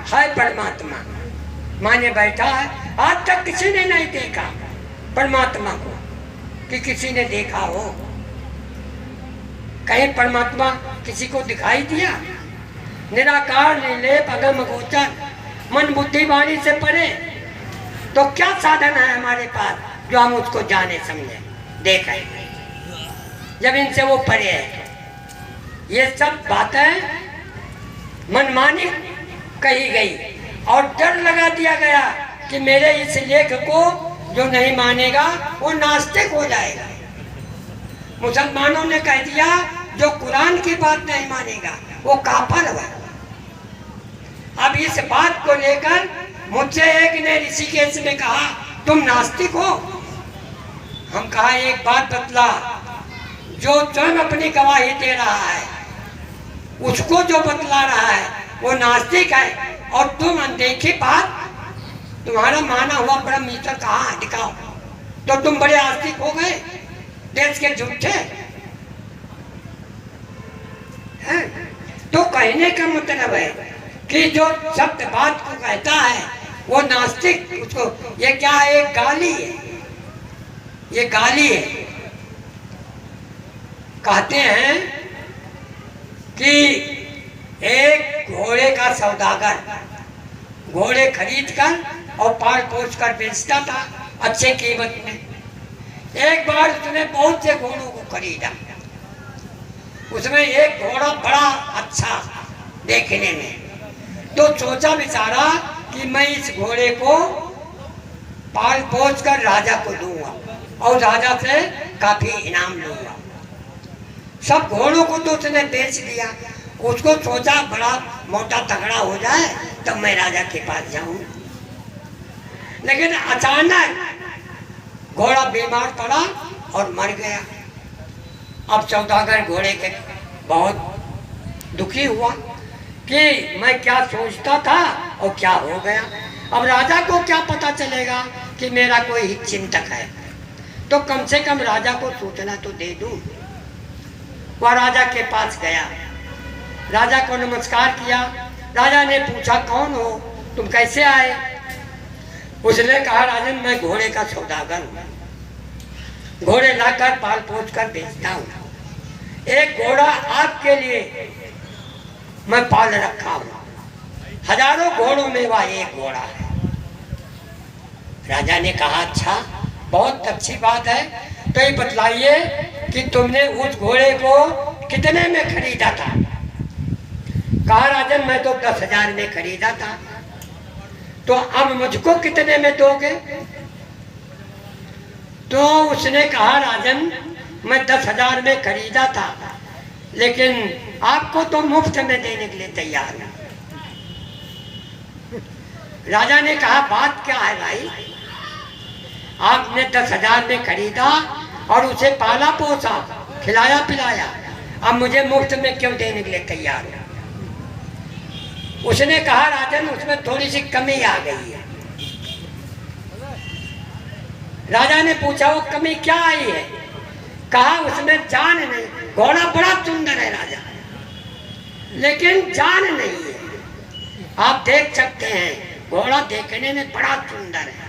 है परमात्मा, माने बैठा है। आज तक किसी ने नहीं देखा परमात्मा को कि किसी ने देखा हो। कहीं परमात्मा किसी को दिखाई दिया? निराकार निर्लेप अगम गोचर, मन बुद्धि वाणी से परे। तो क्या साधन है हमारे पास जो हम उसको जाने समझे देखें, जब इनसे वो परे है? ये सब बातें मनमानी कही गई और डर लगा दिया गया कि मेरे इस लेख को जो नहीं मानेगा वो नास्तिक हो जाएगा। मुसलमानों ने कह दिया जो कुरान की बात नहीं मानेगा वो काफिर है। अब इस बात को लेकर मुझसे एक ने ऋषिकेश में कहा तुम नास्तिक हो। हम कहा एक बात बतला, जो स्वयं अपनी गवाही दे रहा है उसको जो बतला रहा है वो नास्तिक है, और तुम अनदेखी बात, तुम्हारा माना हुआ ब्रह्म ईश्वर कहाँ है दिखाओ, तो तुम बड़े आस्तिक हो गए, देश के झूठे हैं। तो कहने का मतलब है कि जो शब्द बात को कहता है वो नास्तिक, उसको ये क्या है? एक गाली है, ये गाली है। कहते हैं कि एक घोड़े का सौदागर घोड़े खरीद कर और पाल पोस कर बेचता था अच्छे कीमत में। एक बार उसने बहुत से घोड़ों को खरीदा, उसमें एक घोड़ा बड़ा अच्छा देखने में, तो सोचा बेचारा कि मैं इस घोड़े को पाल पोस कर राजा को दूंगा और राजा से काफी इनाम लूंगा। सब घोड़ों को तो उसने बेच दिया। उसको सोचा बड़ा मोटा तगड़ा हो जाए तब मैं राजा के पास जाऊं, लेकिन अचानक घोड़ा बीमार पड़ा और मर गया। अब सौदागर घोड़े के बहुत दुखी हुआ कि मैं क्या सोचता था और क्या हो गया। अब राजा को क्या पता चलेगा कि मेरा कोई हित चिंतक है, तो कम से कम राजा को सूचना तो दे दूं। वह राजा के पास गया, राजा को नमस्कार किया। राजा ने पूछा कौन हो, तुम कैसे आए? उसने कहा राजन मैं घोड़े का सौदागर हूँ, घोड़े लाकर पाल पोस कर बेचता हूँ। एक घोड़ा आपके लिए मैं पाल रखा हूँ, हजारों घोड़ों में वह एक घोड़ा है। राजा ने कहा अच्छा, बहुत अच्छी बात है, तो ये बतलाइए कि तुमने उस घोड़े को कितने में खरीदा था? कहा राजन मैं तो 10,000 में खरीदा था। तो अब मुझको कितने में दोगे? तो उसने कहा राजन मैं 10,000 में खरीदा था, लेकिन आपको तो मुफ्त में देने के लिए तैयार हूं। राजा ने कहा बात क्या है भाई? आपने 10,000 में खरीदा और उसे पाला पोसा, खिलाया पिलाया, अब मुझे मुफ्त में क्यों देने के लिए तैयार हो? उसने कहा राजन उसमें थोड़ी सी कमी आ गई है। राजा ने पूछा वो कमी क्या आई है? कहा उसमें जान नहीं, घोड़ा बड़ा सुंदर है राजा, लेकिन जान नहीं है। आप देख सकते हैं घोड़ा देखने में बड़ा सुंदर है।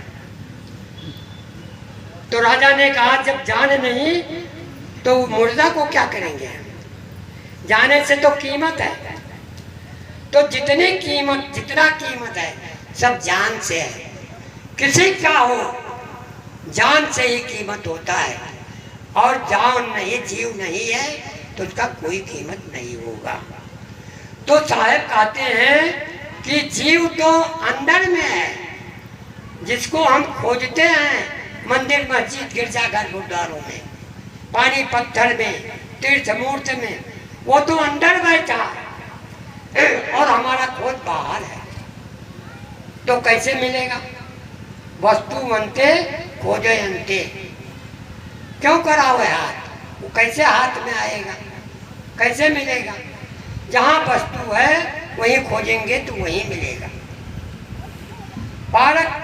तो राजा ने कहा जब जान नहीं तो मुर्दा को क्या करेंगे? जाने से तो कीमत है, तो जितनी कीमत जितना कीमत है सब जान से है। किसी का हो जान से ही कीमत होता है, और जान नहीं जीव नहीं है तो उसका कोई कीमत नहीं होगा। तो साहब कहते हैं कि जीव तो अंदर में है, जिसको हम खोजते हैं मंदिर मस्जिद गिरजाघर गुरुद्वारों में, पानी पत्थर में, तीर्थ मूर्त में, वो तो अंदर बैठा है और हमारा खोज बाहर है। तो कैसे मिलेगा? वस्तु अंते खोजे अंते, क्यों करा हुआ हाथ? वो कैसे हाथ में आएगा, कैसे मिलेगा? जहाँ वस्तु है वहीं खोजेंगे तो वहीं मिलेगा। पारक,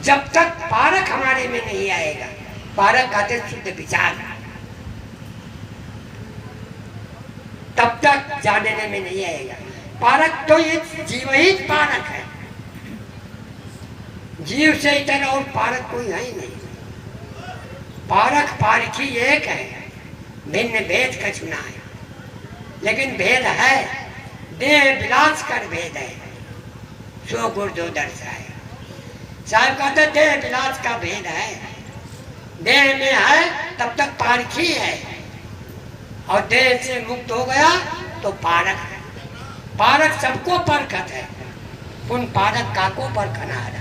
जब तक पारक हमारे में नहीं आएगा, पारक आते शुद्ध विचार, तब तक जानने में नहीं आएगा। पारक तो ये जीव ही पारक है, जीव से इतर और पारक कोई है ही नहीं। पारक पारखी एक है, भिन्न भेद का चुना है, लेकिन भेद है, देह विलास कर भेद है, सो गुर जो दर्शाए। साहब कहते देह विलास का भेद है, देह में है तब तक पारखी है, और देह से मुक्त हो गया तो पारक है। पारक सबको परखत है, उन पारक काको परखना है।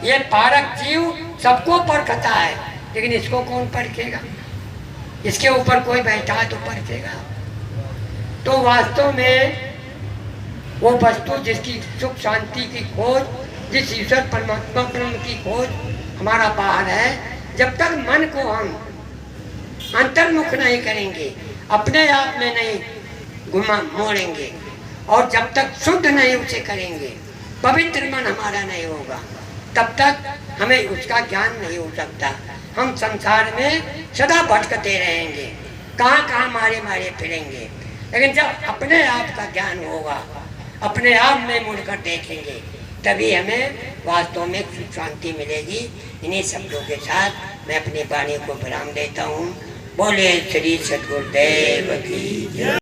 ये पारक जीव सबको परखता है, लेकिन इसको कौन परखेगा? इसके ऊपर कोई बैठा है तो परखेगा। तो वास्तव में वो वस्तु जिसकी सुख शांति की खोज, जिस ईश्वर परमात्मा ब्रह्म की खोज हमारा बाहर है, जब तक मन को हम अंतर्मुख नहीं करेंगे, अपने आप में नहीं मोड़ेंगे, और जब तक शुद्ध नहीं उसे करेंगे, पवित्र मन हमारा नहीं होगा, तब तक हमें उसका ज्ञान नहीं हो सकता। हम संसार में सदा भटकते रहेंगे, कहाँ कहाँ मारे मारे फिरेंगे। लेकिन जब अपने आप का ज्ञान होगा, अपने आप में मुड़कर देखेंगे, तभी हमें वास्तव में सुख शांति मिलेगी। इन्हीं शब्दों के साथ मैं अपनी वाणी को विराम देता हूँ। बोले श्री सद्गुरुदेव की जय।